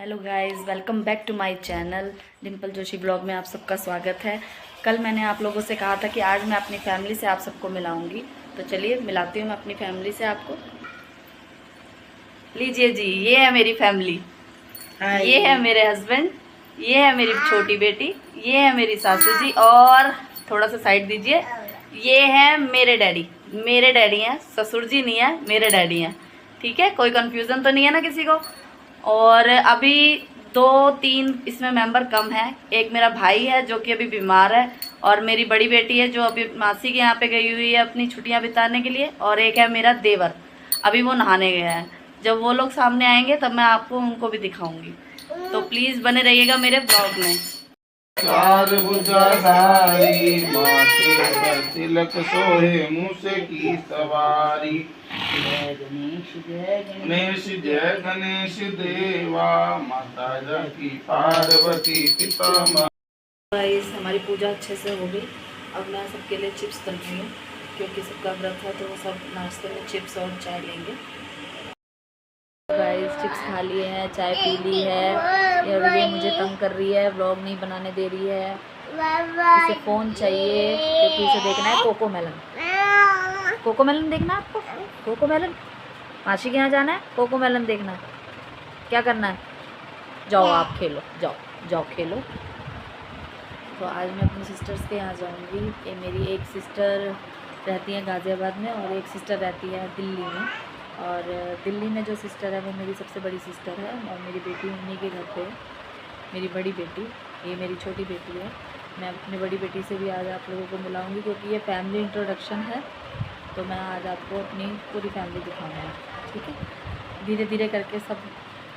Hello guys, welcome back to my channel Dimple Joshi blog में आप सबका स्वागत है। कल मैंने आप लोगों से कहा था कि आज मैं अपनी फैमिली से आप सबको मिलाऊंगी, तो चलिए मिलाती हूँ मैं अपनी फैमिली से आपको। लीजिए जी, ये है मेरी फैमिली, ये है मेरे हस्बैंड, ये है मेरी छोटी बेटी, ये है मेरी सासू जी, और थोड़ा सा साइड दीजिए, ये है मेरे डैडी। मेरे डैडी हैं, ससुर जी नहीं है, मेरे डैडी हैं। ठीक है, कोई कन्फ्यूज़न तो नहीं है ना किसी को। और अभी 2-3 इसमें मेंबर कम है। एक मेरा भाई है जो कि अभी बीमार है, और मेरी बड़ी बेटी है जो अभी मासी के यहाँ पे गई हुई है अपनी छुट्टियाँ बिताने के लिए, और एक है मेरा देवर, अभी वो नहाने गया है। जब वो लोग सामने आएंगे तब मैं आपको उनको भी दिखाऊंगी, तो प्लीज़ बने रहिएगा मेरे ब्लॉग में। चार भुजाधारी माथे पर तिलक सोहे मूस की सवारी। गणेश जय गणेश देवा, माता की पार्वती पिता। गाइस, हमारी पूजा अच्छे से हो गई। अब मैं सबके लिए चिप्स तल रही हूँ क्योंकि सबका व्रत है, तो वो सब नाश्ते में चिप्स और चाय लेंगे। गाइस, चिप्स खा लिए हैं, चाय पी ली है, और ये मुझे तंग कर रही है, व्लॉग नहीं बनाने दे रही है। इसे फ़ोन चाहिए क्योंकि इसे देखना है कोकोमेलन। कोकोमेलन देखना है आपको? कोकोमेलन मासी के यहाँ जाना है, कोकोमेलन देखना है। क्या करना है? जाओ आप खेलो, जाओ जाओ खेलो। तो आज मैं अपनी सिस्टर्स के यहाँ जाऊँगी। ये मेरी एक सिस्टर रहती है गाज़ियाबाद में और एक सिस्टर रहती है दिल्ली में। और दिल्ली में जो सिस्टर है वो मेरी सबसे बड़ी सिस्टर है, और मेरी बेटी उन्हीं के घर पे है। मेरी बड़ी बेटी, ये मेरी छोटी बेटी है। मैं अपनी बड़ी बेटी से भी आज आप लोगों को मिलाऊंगी क्योंकि ये फैमिली इंट्रोडक्शन है, तो मैं आज आपको अपनी पूरी फैमिली दिखाऊंगी। ठीक है, धीरे धीरे करके सब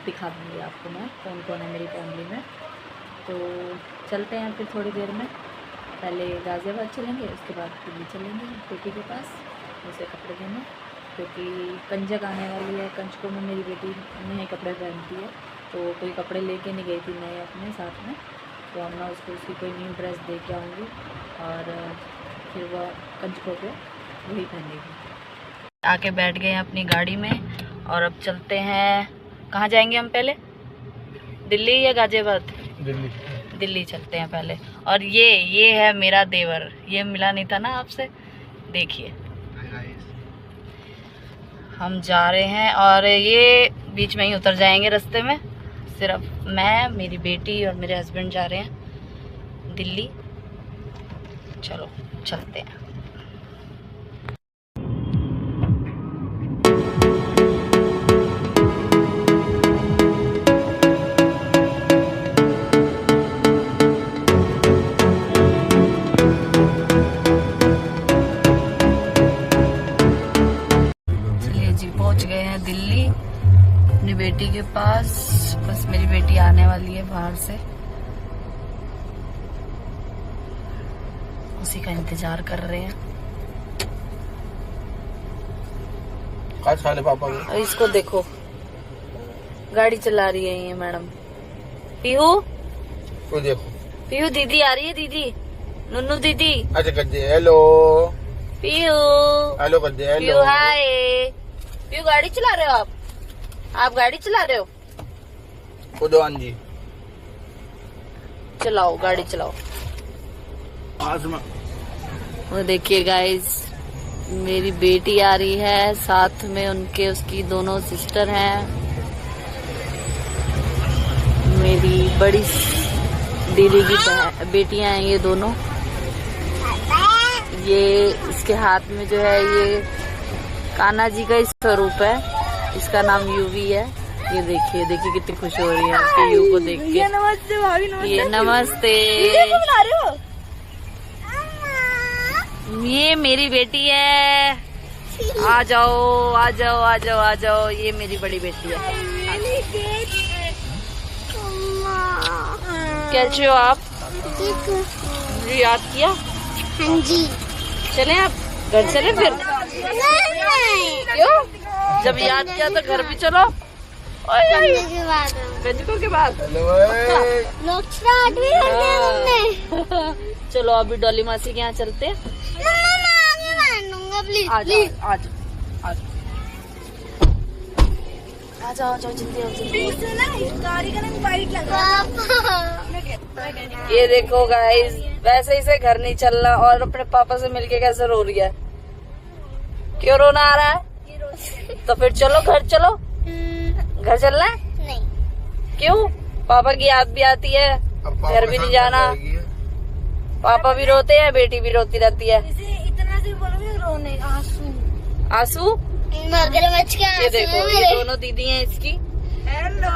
दिखा दूँगी आपको मैं कौन कौन है मेरी फैमिली में। तो चलते हैं फिर थोड़ी देर में। पहले गाज़ियाबाद चलेंगे, उसके बाद दिल्ली चलेंगे बेटी के पास उसे कपड़े देने, क्योंकि कंजक आने वाली है। कंजकों में मेरी बेटी नए कपड़े पहनती है, तो कोई कपड़े लेके नहीं गई थी नए अपने साथ में, तो अब मैं उसको उसकी कोई न्यू ड्रेस दे के आऊँगी और फिर वह कंजकों पे वही पहनेगी। आके बैठ गए हैं अपनी गाड़ी में और अब चलते हैं। कहाँ जाएंगे हम पहले? दिल्ली या गाज़ियाबाद? दिल्ली। दिल्ली चलते हैं पहले। और ये है मेरा देवर, ये मिला नहीं था ना आपसे, देखिए हम जा रहे हैं और ये बीच में ही उतर जाएंगे रास्ते में। सिर्फ मैं, मेरी बेटी और मेरे हस्बैंड जा रहे हैं दिल्ली। चलो चलते हैं। पहुंच गए हैं दिल्ली अपनी बेटी के पास। बस मेरी बेटी आने वाली है बाहर से, उसी का इंतजार कर रहे हैं। पापा और इसको देखो, गाड़ी चला रही है ये मैडम। पीहू, तो देखो पीहू दीदी आ रही है, दीदी नुन्नू दीदी। अच्छा कर दे हेलो। पीहू हेलो कर दे हेलो। पीहू हाय। पीहू गाड़ी चला रहे हो आप गाड़ी चला रहे हो? खुदान जी चलाओ, गाड़ी चलाओ। वो देखिए गाइस, मेरी बेटी आ रही है, साथ में उनके उसकी दोनों सिस्टर हैं। मेरी बड़ी दीदी की बेटियां हैं ये दोनों। ये इसके हाथ में जो है ये कान्हा जी का स्वरूप है, इसका नाम यूवी है। ये देखिए देखिए कितनी खुश हो रही है पीयू को देख के। नमस्ते भाभी, नमस्ते। ये नमस्ते। ये मेरी बेटी है, आ जाओ आ जाओ आ जाओ आ जाओ, ये मेरी बड़ी बेटी है। कैसे हो आप? मुझे याद किया? हाँ जी। चले आप घर चले फिर? क्यों? जब याद किया तो घर भी चलो। कंजकों के बाद चलो अभी डॉली मासी के यहाँ चलते हैं। आ जाओ आ जाओ आ जाओ। आ जाओ जल्दी आओ जल्दी। गाड़ी का रंग वाइट लग रहा है। ये देखो गाइस, वैसे ही से घर नहीं चल रहा और अपने पापा से मिलके कैसे रो रही है। क्यों रोना आ रहा है? तो फिर चलो घर चलो, घर चलना है। नहीं, क्यों? पापा की याद भी आती है, घर भी नहीं जाना। पापा भी रोते हैं, बेटी भी रोती रहती है। इसे इतना से बोलोगे रोने, आंसू आंसू? मगरमच्छ के ये आंसू देखो, हैं ये मेरे। दोनों दीदी हैं इसकी। Hello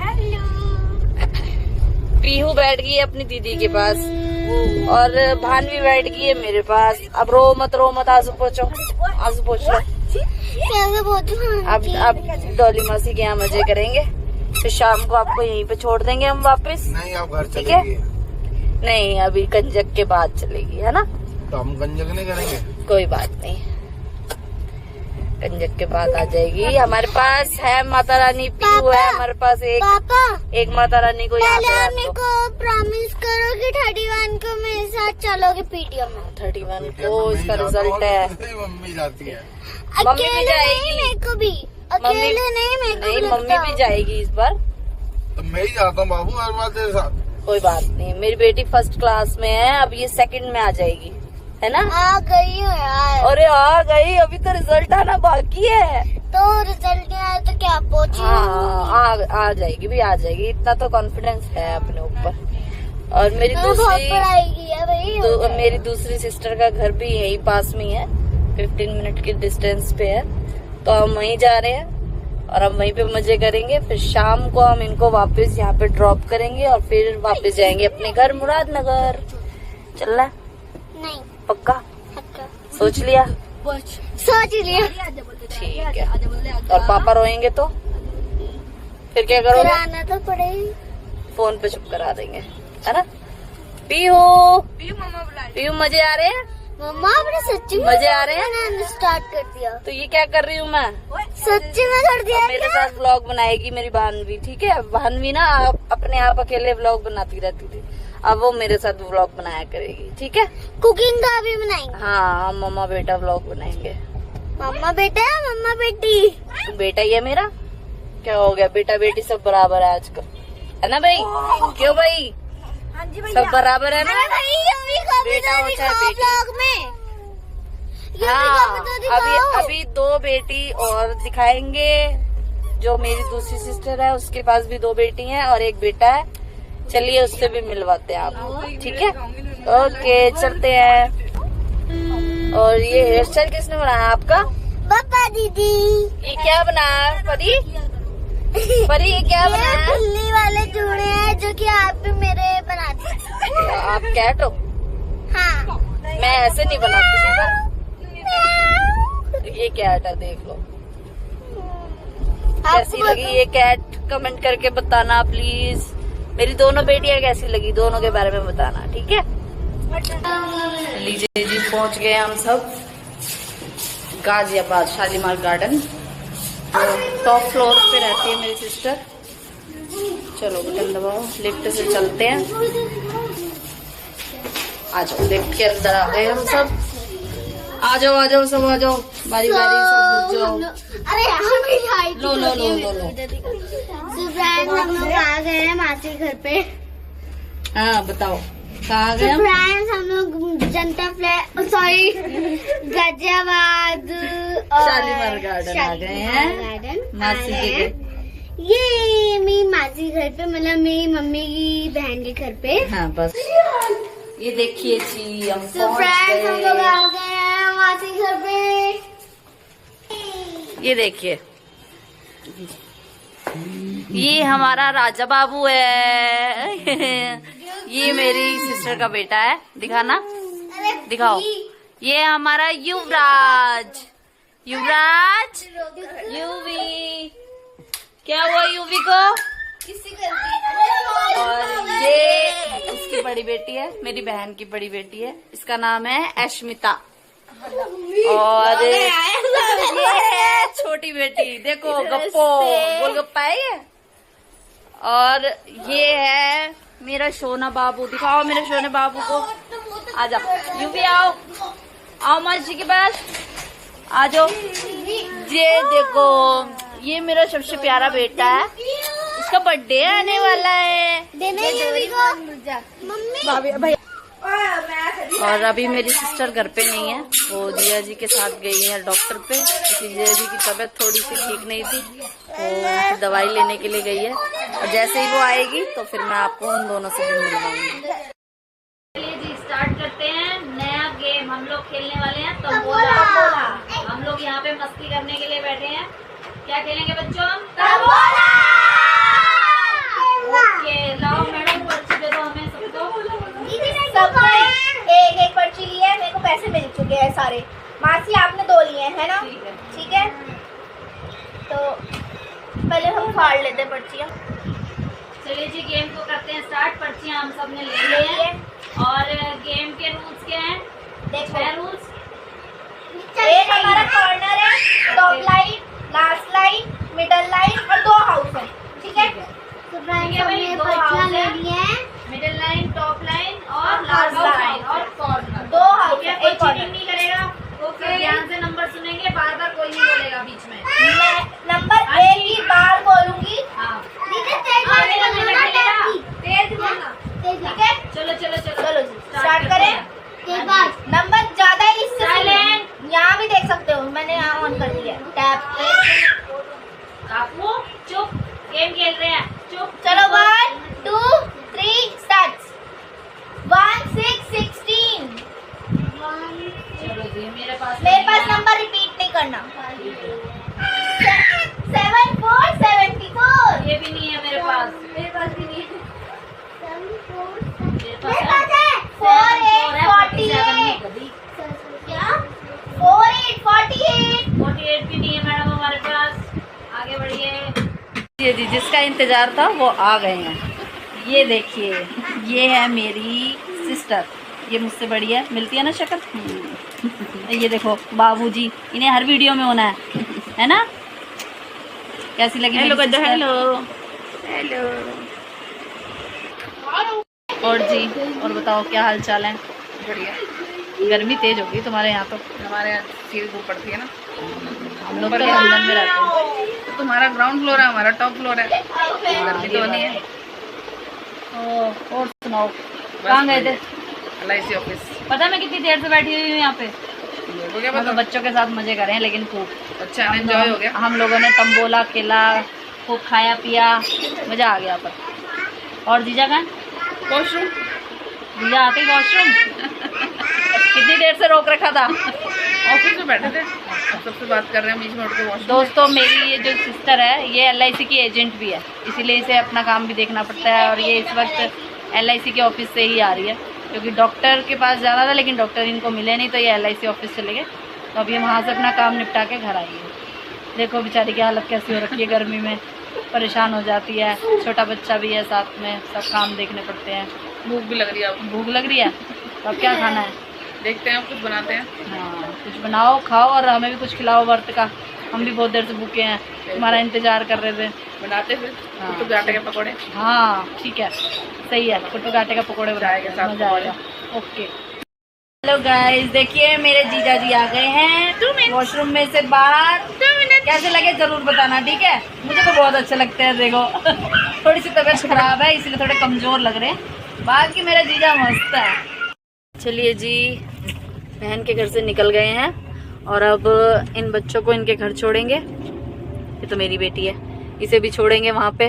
hello. पीहू बैठ गई है अपनी दीदी के पास और भानवी बैठ गई है मेरे पास। अब रो मत आंसू पोछो, आंसू पोछ लो। कैसे बोलूं? अब डॉली मासी के यहाँ मजे करेंगे, फिर शाम को आपको यहीं पे छोड़ देंगे हम वापस। नहीं, आप घर ठीक है? चलेगी। नहीं, अभी कंजक के बाद चलेगी, है ना? तो हम गंजक नहीं करेंगे। कोई बात नहीं, कंजक के बाद आ जाएगी। हमारे पास है माता रानी, पीहू है हमारे पास पापा एक माता रानी को यहाँ पहले पे आप मेरे रख दो। को प्रॉमिस करो कि 31 को मेरे साथ चलोगे पीटीएम में। 31 को इसका रिजल्ट है। मम्मी जाती है। मम्मी भी अकेले जाएगी। नहीं, मेरे को भी अकेले नहीं, मेरे को नहीं, भी मम्मी लगता भी है। जाएगी इस बार। तो मैं ही जाता हूँ बाबू हर बार तेरे साथ। कोई बात नहीं, मेरी बेटी फर्स्ट क्लास में है, अब ये सेकंड में आ जाएगी, है ना? आ गई हो यार। अरे आ गई, अभी तो रिजल्ट आना बाकी है। तो रिजल्ट नहीं आया तो क्या पहुंची? हाँ, आ जाएगी भी, आ जाएगी, इतना तो कॉन्फिडेंस है अपने ऊपर। और मेरी तो बहुत दूसरी पढ़ाई की है भाई। मेरी दूसरी सिस्टर का घर भी यहीं पास में ही है, 15 मिनट के डिस्टेंस पे है, तो हम वहीं जा रहे हैं और हम वहीं पे मजे करेंगे। फिर शाम को हम इनको वापस यहाँ पे ड्रॉप करेंगे और फिर वापस जाएंगे अपने घर मुरादनगर। चल रहा है? नहीं, पक्का? पक्का। सोच लिया? सोच लिया। ठीक है। और पापा रोएंगे तो फिर क्या करोगे? कराना तो पड़ेगा। फोन पे चुप करा देंगे, है ना? पीहू पीहू, मजे आ रहे हैं? मम्मा आपने सच्ची में मजे आ रहे हैं? बनाना स्टार्ट कर दिया। तो ये क्या कर रही हूँ मैं? सच्ची में कर दिया अब मेरे क्या? साथ व्लॉग बनाएगी मेरी भानवी, ठीक है? भानवी ना अपने आप अकेले व्लॉग बनाती रहती थी, अब वो मेरे साथ व्लॉग बनाया करेगी, ठीक है? कुकिंग का भी बनाएंगे। हाँ, हम मम्मा बेटा व्लॉग बनाएंगे। मम्मा बेटा, मम्मा बेटी। तू बेटा ही है मेरा, क्या हो गया? बेटा बेटी सब बराबर है आजकल, है ना भाई? क्यों भाई, हाँ जी सब बराबर है ना? अरे भाई यूवी को भी बेटा तो होता है दिखाओ बेटी। ब्लॉग में। यूवी हाँ, को भी तो अभी दिखाओ। अभी 2 बेटी और दिखाएंगे। जो मेरी दूसरी सिस्टर है उसके पास भी 2 बेटी हैं और 1 बेटा है। चलिए उससे भी मिलवाते हैं आपको, ठीक है? ओके, चलते हैं। और ये हेयर स्टाइल किसने बनाया आपका? पापा दीदी। ये क्या बनाया परी? परी ये क्या ये बनाया? बिल्ली वाले जूड़े हैं जो कि आप भी मेरे बनाते हैं। आप कैट हो? हाँ। मैं ऐसे नहीं बनाती थी पर ये कैट है, देख लो कैसी लगी ये कैट। कमेंट करके बताना प्लीज। मेरी दोनों बेटियां कैसी लगी, दोनों के बारे में बताना, ठीक है? लीजिए जी, पहुंच गए हम सब गाजियाबाद शालीमार गार्डन। तो टॉप फ्लोर पे रहती है मेरी सिस्टर। चलो बटन दबाओ, लिफ्ट से चलते हैं। आ जाओ, लिफ्ट के अंदर आ गए हम सब। आ जाओ सब, आ जाओ, बारी बारी सब घुस जाओ। अरे हम भी हाइट लो लो लो लो लो। तो फ्रेंड्स हम लोग आ गए हैं मासी घर पे। हाँ बताओ, कहाँ गए हम? फ्रेंड्स हम लोग जनता फ्लैट, सॉरी गाजियाबाद और शालीमार गार्डन आ गए हैं, गार्डन मासी आ के गए घर। हैं। ये मेरी मासी घर पे, मतलब मेरी मम्मी की बहन के घर पे। हाँ बस, ये देखिए जी हम तो पहुंच फ्रेंड्स हम लोग गए। आ गए हैं मासी घर पे। ये देखिए, ये हमारा राजा बाबू है। ये मेरी सिस्टर का बेटा है, दिखाना, दिखाओ। ये हमारा युवराज, युवराज, यूवी। क्या हुआ यूवी को? और ये इसकी बड़ी बेटी है, मेरी बहन की बड़ी बेटी है, इसका नाम है अश्मिता। और ये है छोटी बेटी, देखो गप्पो, गोलगप्पा है ये। और ये है मेरा सोना बाबू, दिखाओ मेरे सोने बाबू को। आ जाओ यूवी, आओ आओ मासी के पास, आ जाओ। ये देखो ये मेरा सबसे प्यारा बेटा है, उसका बर्थडे आने वाला है। मम्मी भैया और अभी मेरी सिस्टर घर पे नहीं है, वो जिया जी के साथ गई है डॉक्टर पे, क्योंकि जिया जी की तबीयत थोड़ी सी ठीक नहीं थी, तो दवाई लेने के लिए गई है। और जैसे ही वो आएगी तो फिर मैं आपको उन दोनों से भी मिलवाऊंगी। चलिए जी स्टार्ट करते हैं नया गेम, हम लोग खेलने वाले हैं तंबोला। हम लोग यहाँ पे मस्ती करने के लिए बैठे हैं। क्या खेलेंगे बच्चों? तंबोला। ओके, लाओ मैडम पर्ची दे दो हमें सबको। सबने एक पर्ची ली है, मेरे को पैसे मिल चुके हैं सारे। मासी आपने 2 लिए है ना? ठीक है, तो पहले हम फाड़ लेते हैं पर्चियाँ। चलिए जी गेम को करते हैं स्टार्ट। पर्चियाँ हम सब ने ले ली है और गेम के रूल्स क्या हैं? देखो रूल्स, एक हमारा कॉर्नर है, top line, last line, middle line और 2 हाउस है। ठीक है, मिडिल लाइन, टॉप लाइन और लास्ट लाइन और कॉर्नर। 2 हाउस है, कोई एक कॉर्नर। चीटिंग नहीं करेगा। ओके, ध्यान से नंबर सुनेंगे, बार बार कोई नहीं बोलेगा बीच में। मैं नंबर 1 ही बार बोलूंगी। हाँ ठीक है, चलो चलो चलो चलो स्टार्ट करें। नंबर ज्यादा है इससे साइलेंट। यहाँ भी देख सकते हो, मैंने यहाँ ऑन कर दिया टैप पे। काकू चुप, गेम खेल रहे हैं, चुप। चलो 1 2 3 स्टार्ट। 1 6 16। चलो जी मेरे पास नंबर रिपीट नहीं करना। 7 4 74। ये भी नहीं है मेरे पास। मेरे पास भी नहीं है। मेरे पास मेरे है पास है 4 8 48। क्या 4 8 48। 48 भी नहीं है मैडम हमारे पास। आगे बढ़िए। ये जी जिसका इंतजार था वो आ गए हैं। ये देखिए, ये है मेरी सिस्टर, ये मुझसे बड़ी है, मिलती है ना शक्ल। ये देखो बाबूजी, इन्हें हर वीडियो में होना है ना? कैसी लगी? Hello hello hello. और जी और बताओ क्या हाल चाल है? बढ़िया। गर्मी तेज होगी तुम्हारे यहाँ तो। हमारे यहाँ सीधी धूप पड़ती है ना। हम लोग तो लंदन में रहते हैं। तो तुम्हारा ग्राउंड फ्लोर है, हमारा टॉप फ्लोर है, गर्मी तो नहीं है। और सुनाओ कहाँ गए थे? LIC office. पता है मैं कितनी देर से बैठी हुई हूँ यहाँ पे? हो गया हम तो पता? बच्चों के साथ मजे कर रहे हैं, लेकिन खूब अच्छा एंजॉय हो गया। हम लोगों ने तंबोला खेला, खूब खाया पिया, मजा आ गया पर। और जीजा कहाँ? वॉशरूम। जीजा आते ही वॉशरूम। कितनी देर से रोक रखा था? ऑफिस में बैठे थे, सबसे बात कर रहे हैं, बीच में उठ के वॉशरूम। दोस्तों मेरी ये जो सिस्टर है ये LIC की एजेंट भी है, इसीलिए इसे अपना काम भी देखना पड़ता है। और ये इस वक्त LIC के ऑफिस से ही आ रही है, क्योंकि डॉक्टर के पास जाना था लेकिन डॉक्टर इनको मिले नहीं, तो ये LIC ऑफिस चले गए। तो अभी हम वहाँ से अपना काम निपटा के घर आई है। देखो बेचारी की हालत कैसी हो रखी है, गर्मी में परेशान हो जाती है, छोटा बच्चा भी है साथ में, सब काम देखने पड़ते हैं। भूख भी लग रही है अब। भूख लग रही है तो अब क्या खाना है? देखते हैं, कुछ बनाते हैं। हाँ कुछ बनाओ खाओ और हमें भी कुछ खिलाओ वर्त का। हम भी बहुत देर से भूखे हैं, तुम्हारा इंतजार कर रहे थे। बनाते फिर हाँ। तो गाटे के पकौड़े। हाँ ठीक है, सही है, कुट्टू गाटे का पकौड़े जाएगा, साथ मजा पकौड़े। आएगा। ओके हेलो गाइस, देखिए मेरे जीजा जी आ गए हैं वॉशरूम में से बाहर। कैसे लगे जरूर बताना, ठीक है? मुझे तो बहुत अच्छे लगते हैं। देखो थोड़ी सी तबीयत खराब है इसलिए थोड़े कमजोर लग रहे हैं, बाकी मेरा जीजा मस्त है। चलिए जी बहन के घर से निकल गए हैं और अब इन बच्चों को इनके घर छोड़ेंगे। ये तो मेरी बेटी है, इसे भी छोड़ेंगे वहाँ पे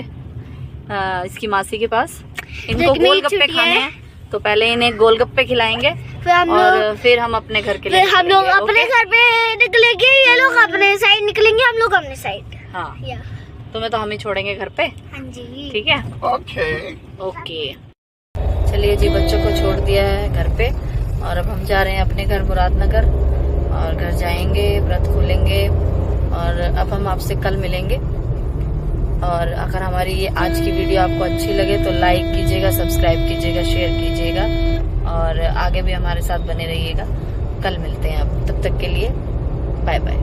इसकी मासी के पास। इनको गोलगप्पे खाने हैं तो पहले इन्हें गोलगप्पे खिलाएंगे और फिर हम अपने घर के लिए हम लोग अपने घर पे निकलेंगे, ये लोग अपने साइड निकलेंगे, हम लोग अपने साइड। हाँ तुम्हें तो हम ही छोड़ेंगे घर पे, हाँ जी ठीक है? ओके ओके चलिए जी बच्चों को छोड़ दिया है घर पे और अब हम जा रहे हैं अपने घर मुरादनगर और घर जाएंगे, व्रत खोलेंगे और अब हम आपसे कल मिलेंगे। और अगर हमारी ये आज की वीडियो आपको अच्छी लगे तो लाइक कीजिएगा, सब्सक्राइब कीजिएगा, शेयर कीजिएगा और आगे भी हमारे साथ बने रहिएगा। कल मिलते हैं, अब तब तक के लिए बाय बाय।